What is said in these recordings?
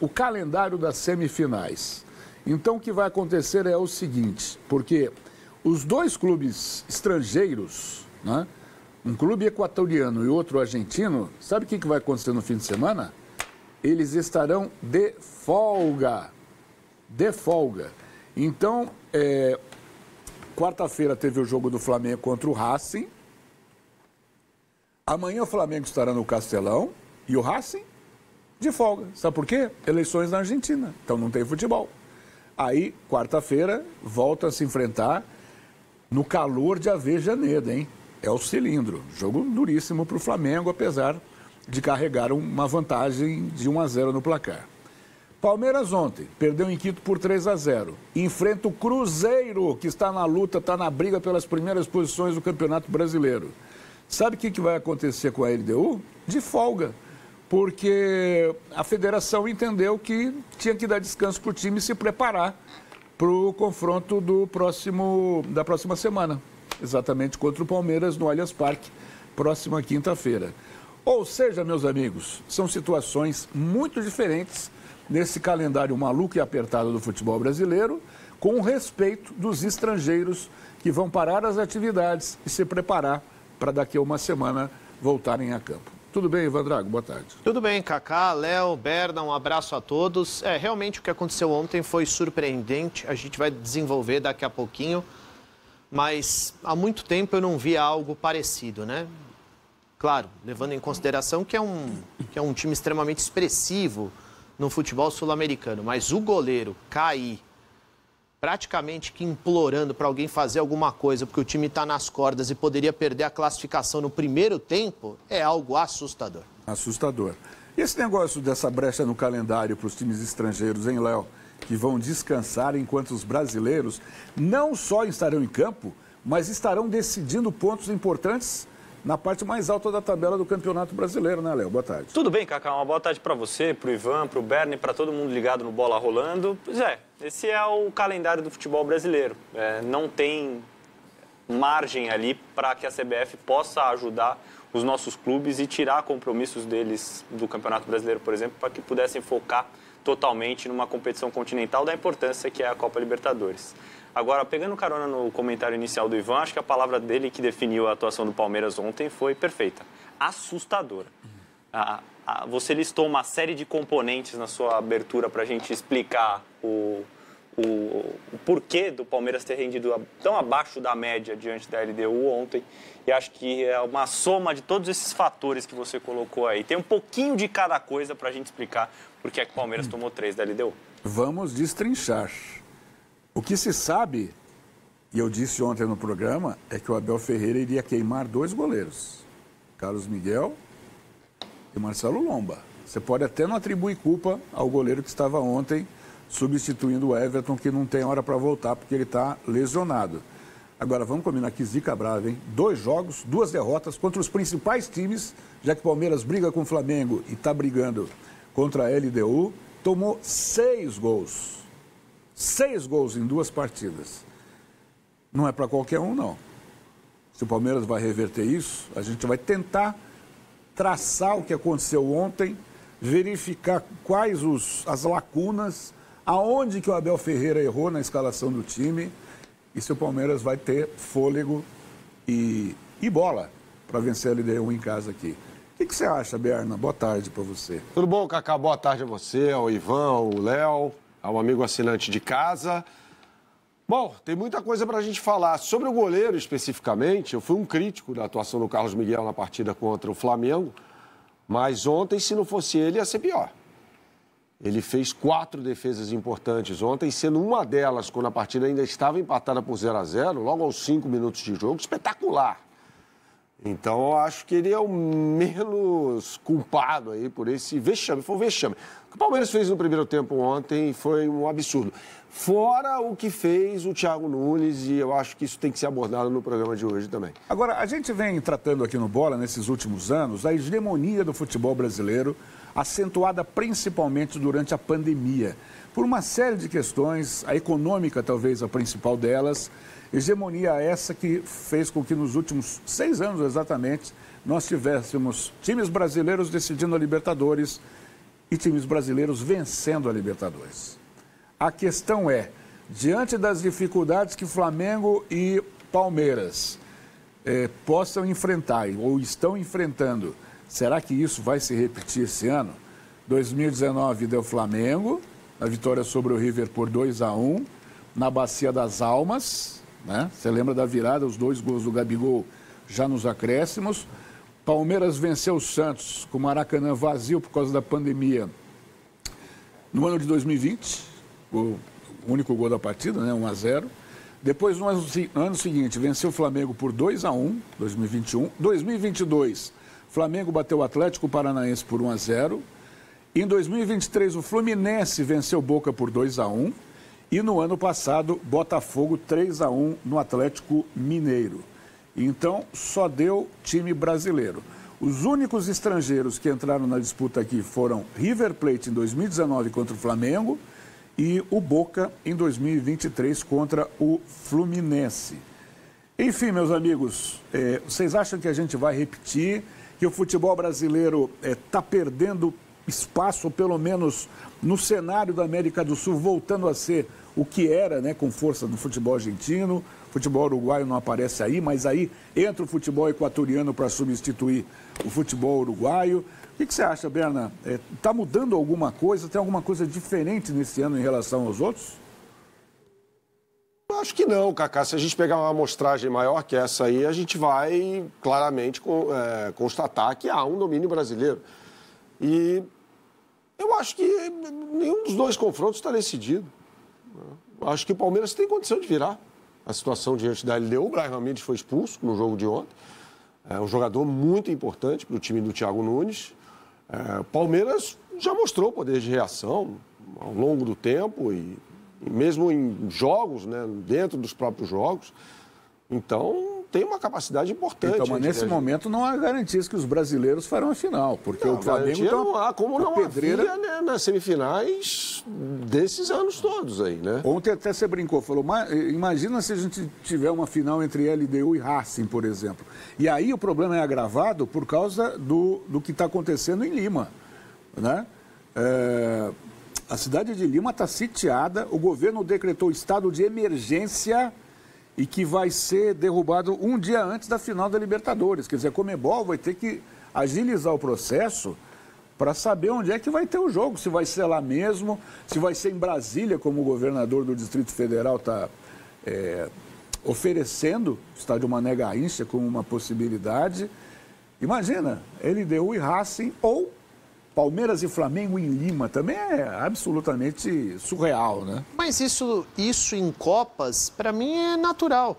o calendário das semifinais. Então, o que vai acontecer é o seguinte, porque os dois clubes estrangeiros, né, um clube equatoriano e outro argentino, sabe o que vai acontecer no fim de semana? Eles estarão de folga. De folga. Então, quarta-feira teve o jogo do Flamengo contra o Racing. Amanhã o Flamengo estará no Castelão e o Racing de folga. Sabe por quê? Eleições na Argentina, então não tem futebol. Aí, quarta-feira, volta a se enfrentar no calor de Avejaneda, hein? É o cilindro. Jogo duríssimo para o Flamengo, apesar de carregar uma vantagem de 1-0 no placar. Palmeiras ontem perdeu em Quito por 3-0. Enfrenta o Cruzeiro, que está na luta, está na briga pelas primeiras posições do Campeonato Brasileiro. Sabe o que vai acontecer com a LDU? De folga. Porque a federação entendeu que tinha que dar descanso para o time se preparar para o confronto da próxima semana. Exatamente contra o Palmeiras no Allianz Parque, próxima quinta-feira. Ou seja, meus amigos, são situações muito diferentes nesse calendário maluco e apertado do futebol brasileiro, com o respeito dos estrangeiros que vão parar as atividades e se preparar para daqui a uma semana voltarem a campo. Tudo bem, Ivan Drago? Boa tarde. Tudo bem, Cacá, Léo, Berna, um abraço a todos. Realmente o que aconteceu ontem foi surpreendente, a gente vai desenvolver daqui a pouquinho, mas há muito tempo eu não via algo parecido, né? Claro, levando em consideração que é um time extremamente expressivo no futebol sul-americano, mas o goleiro cair praticamente que implorando para alguém fazer alguma coisa porque o time está nas cordas e poderia perder a classificação no primeiro tempo, é algo assustador. Assustador. E esse negócio dessa brecha no calendário para os times estrangeiros, hein, Léo? Que vão descansar enquanto os brasileiros não só estarão em campo, mas estarão decidindo pontos importantes na parte mais alta da tabela do Campeonato Brasileiro, né, Léo? Boa tarde. Tudo bem, Cacá. Uma boa tarde para você, para o Ivan, para o Bernie, para todo mundo ligado no Bola Rolando. Pois é, esse é o calendário do futebol brasileiro. Não tem margem ali para que a CBF possa ajudar os nossos clubes e tirar compromissos deles do Campeonato Brasileiro, por exemplo, para que pudessem focar totalmente numa competição continental da importância que é a Copa Libertadores. Agora, pegando carona no comentário inicial do Ivan, acho que a palavra dele que definiu a atuação do Palmeiras ontem foi perfeita. Assustadora. Você listou uma série de componentes na sua abertura para a gente explicar o porquê do Palmeiras ter rendido tão abaixo da média diante da LDU ontem. E acho que é uma soma de todos esses fatores que você colocou aí. Tem um pouquinho de cada coisa para a gente explicar por que é que o Palmeiras tomou 3 da LDU. Vamos destrinchar. O que se sabe, e eu disse ontem no programa, é que o Abel Ferreira iria queimar 2 goleiros. Carlos Miguel e Marcelo Lomba. Você pode até não atribuir culpa ao goleiro que estava ontem substituindo o Everton, que não tem hora para voltar porque ele está lesionado. Agora, vamos combinar que zica brava, hein? 2 jogos, 2 derrotas contra os principais times, já que o Palmeiras briga com o Flamengo e está brigando contra a LDU, tomou 6 gols. 6 gols em 2 partidas. Não é para qualquer um, não. Se o Palmeiras vai reverter isso, a gente vai tentar traçar o que aconteceu ontem, verificar quais as lacunas, aonde que o Abel Ferreira errou na escalação do time e se o Palmeiras vai ter fôlego e bola para vencer a LDU em casa aqui. O que você acha, Berna? Boa tarde para você. Tudo bom, Cacá? Boa tarde a você, ao Ivan, ao Léo, ao amigo assinante de casa. Bom, tem muita coisa para a gente falar. Sobre o goleiro, especificamente, eu fui um crítico da atuação do Carlos Miguel na partida contra o Flamengo, mas ontem, se não fosse ele, ia ser pior. Ele fez 4 defesas importantes ontem, sendo uma delas, quando a partida ainda estava empatada por 0-0, logo aos 5 minutos de jogo, espetacular. Então, eu acho que ele é o menos culpado aí por esse vexame. Foi um vexame. O que o Palmeiras fez no primeiro tempo ontem foi um absurdo. Fora o que fez o Thiago Nunes, e eu acho que isso tem que ser abordado no programa de hoje também. Agora, a gente vem tratando aqui no Bola, nesses últimos anos, a hegemonia do futebol brasileiro, acentuada principalmente durante a pandemia. Por uma série de questões, a econômica talvez a principal delas, hegemonia essa que fez com que nos últimos 6 anos exatamente nós tivéssemos times brasileiros decidindo a Libertadores e times brasileiros vencendo a Libertadores. A questão é, diante das dificuldades que Flamengo e Palmeiras possam enfrentar ou estão enfrentando, será que isso vai se repetir esse ano? 2019 deu Flamengo, a vitória sobre o River por 2-1, na Bacia das Almas, né? Você lembra da virada, os 2 gols do Gabigol já nos acréscimos. Palmeiras venceu o Santos com o Maracanã vazio por causa da pandemia no ano de 2020, o único gol da partida, né? 1-0. Depois, no ano seguinte, venceu o Flamengo por 2-1, 2021. 2022, Flamengo bateu o Atlético Paranaense por 1-0. Em 2023, o Fluminense venceu o Boca por 2-1. E no ano passado, Botafogo 3-1 no Atlético Mineiro. Então, só deu time brasileiro. Os únicos estrangeiros que entraram na disputa aqui foram River Plate em 2019 contra o Flamengo e o Boca em 2023 contra o Fluminense. Enfim, meus amigos, vocês acham que a gente vai repetir, que o futebol brasileiro está perdendo espaço, pelo menos no cenário da América do Sul, voltando a ser o que era, né, com força do futebol argentino? O futebol uruguaio não aparece aí, mas aí entra o futebol equatoriano para substituir o futebol uruguaio. O que você acha, Berna? Está mudando alguma coisa? Tem alguma coisa diferente nesse ano em relação aos outros? Acho que não, Cacá. Se a gente pegar uma amostragem maior que essa aí, a gente vai claramente constatar que há um domínio brasileiro. E eu acho que nenhum dos 2 confrontos está decidido. Acho que o Palmeiras tem condição de virar a situação diante da LDU. O Brian Ramírez foi expulso no jogo de ontem. É um jogador muito importante para o time do Thiago Nunes. O Palmeiras já mostrou poder de reação ao longo do tempo e mesmo em jogos, né, dentro dos próprios jogos. Então, tem uma capacidade importante. Então, mas nesse momento não há garantias que os brasileiros farão a final, porque o Flamengo não há, como não havia, né, nas semifinais desses anos todos aí, né? Ontem até você brincou, falou, imagina se a gente tiver uma final entre LDU e Racing, por exemplo. E aí o problema é agravado por causa do que está acontecendo em Lima, né? A cidade de Lima está sitiada, o governo decretou estado de emergência e que vai ser derrubado um dia antes da final da Libertadores. Quer dizer, a Conmebol vai ter que agilizar o processo para saber onde é que vai ter o jogo, se vai ser lá mesmo, se vai ser em Brasília, como o governador do Distrito Federal está oferecendo, o estádio Mané Garrincha como uma possibilidade. Imagina, LDU e Racing ou Palmeiras e Flamengo em Lima, também é absolutamente surreal, né? Mas isso em Copas, para mim, é natural.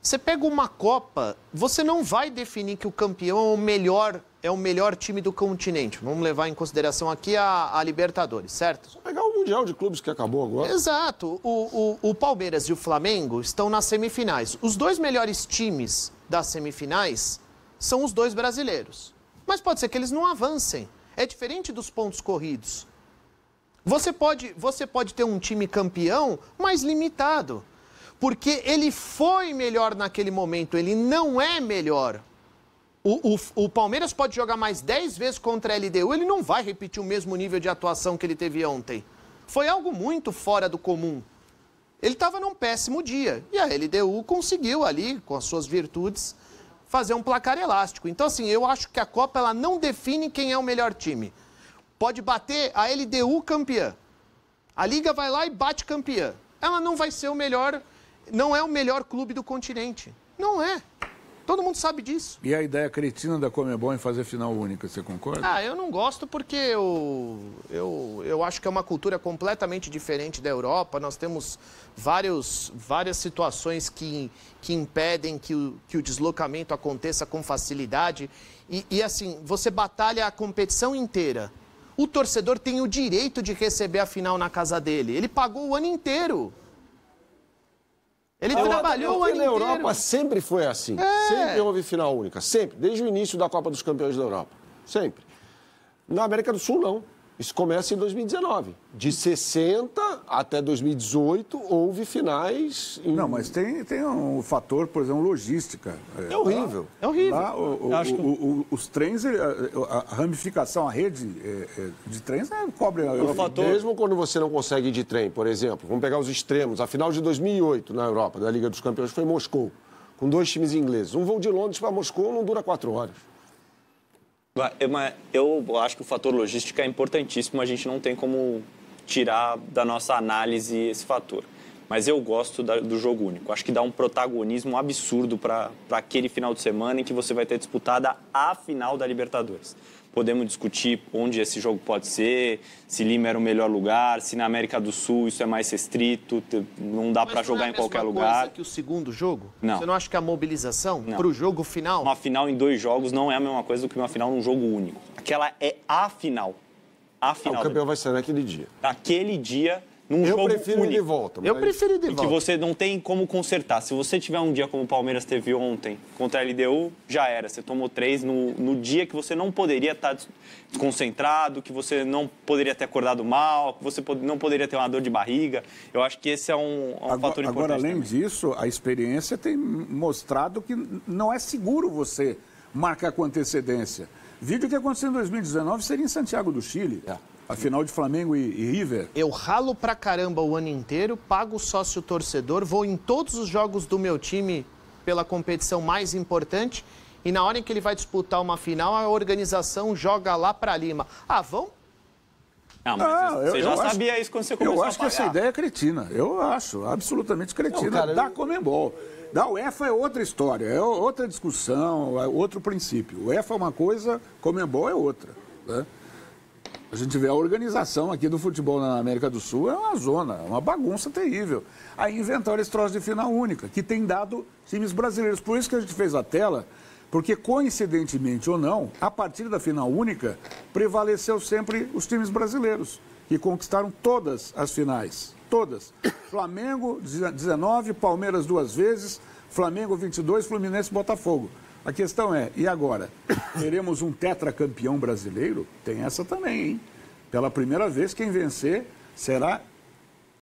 Você pega uma Copa, você não vai definir que o campeão é o melhor time do continente. Vamos levar em consideração aqui a Libertadores, certo? Só pegar o Mundial de Clubes que acabou agora. Exato. O Palmeiras e o Flamengo estão nas semifinais. Os 2 melhores times das semifinais são os 2 brasileiros. Mas pode ser que eles não avancem. É diferente dos pontos corridos. Você pode ter um time campeão mais limitado, porque ele foi melhor naquele momento, ele não é melhor. O Palmeiras pode jogar mais 10 vezes contra a LDU, ele não vai repetir o mesmo nível de atuação que ele teve ontem. Foi algo muito fora do comum. Ele estava num péssimo dia e a LDU conseguiu ali, com as suas virtudes, fazer um placar elástico. Então, assim, eu acho que a Copa ela não define quem é o melhor time. Pode bater a LDU campeã. A Liga vai lá e bate campeã. Ela não vai ser o melhor, não é o melhor clube do continente. Não é. Todo mundo sabe disso. E a ideia cretina da Conmebol em fazer final única, você concorda? Eu não gosto porque eu acho que é uma cultura completamente diferente da Europa. Nós temos várias situações que impedem que o deslocamento aconteça com facilidade. E assim, você batalha a competição inteira. O torcedor tem o direito de receber a final na casa dele. Ele pagou o ano inteiro. Ele trabalhou o ano inteiro. Na Europa sempre foi assim. Sempre houve final única. Sempre. Desde o início da Copa dos Campeões da Europa. Sempre. Na América do Sul, não. Isso começa em 2019. De 60 até 2018, houve finais... Não, mas tem um fator, por exemplo, logística. É horrível. É horrível. Lá, os trens, a ramificação, a rede de trens cobre a Europa. Mesmo quando você não consegue ir de trem, por exemplo, vamos pegar os extremos, a final de 2008 na Europa, da Liga dos Campeões, foi em Moscou, com 2 times ingleses. Um voo de Londres para Moscou não dura 4 horas. Eu acho que o fator logística é importantíssimo, a gente não tem como tirar da nossa análise esse fator. Mas eu gosto do jogo único. Acho que dá um protagonismo absurdo para aquele final de semana em que você vai ter disputada a final da Libertadores. Podemos discutir onde esse jogo pode ser, se Lima era o melhor lugar, se na América do Sul isso é mais restrito, não dá para jogar em qualquer lugar. Mas não é a mesma coisa que o segundo jogo? Não. Você não acha que a mobilização para o jogo final... Uma final em 2 jogos não é a mesma coisa do que uma final num jogo único. Aquela é a final. A final. O campeão vai ser naquele dia. Naquele dia... Num jogo prefiro único. ir de volta. Eu prefiro ir de volta. Que você não tem como consertar. Se você tiver um dia como o Palmeiras teve ontem contra a LDU, já era. Você tomou 3 no dia que você não poderia estar desconcentrado, que você não poderia ter acordado mal, que você não poderia ter uma dor de barriga. Eu acho que esse é um fator importante. Agora, além também. disso, a experiência tem mostrado que não é seguro você marcar com antecedência. Vídeo que aconteceu em 2019 seria em Santiago do Chile. A final de Flamengo e River. Eu ralo pra caramba o ano inteiro, pago sócio torcedor, vou em todos os jogos do meu time pela competição mais importante e na hora em que ele vai disputar uma final, a organização joga lá pra Lima. Ah, vão? Não, mas você já sabia isso quando você começou a Eu acho que essa ideia é cretina. Eu acho absolutamente cretina. Não, cara, da Conmebol. Da UEFA é outra história, é outra discussão, é outro princípio. O UEFA é uma coisa, Conmebol é outra, né? A gente vê a organização aqui do futebol na América do Sul, é uma zona, é uma bagunça terrível. Aí inventaram esse troço de final única, que tem dado times brasileiros. Por isso que a gente fez a tela, porque coincidentemente ou não, a partir da final única, prevaleceu sempre os times brasileiros, que conquistaram todas as finais. Todas. Flamengo, 19, Palmeiras 2 vezes, Flamengo 22, Fluminense e Botafogo. A questão é, e agora? Teremos um tetracampeão brasileiro? Tem essa também, hein? Pela primeira vez, quem vencer será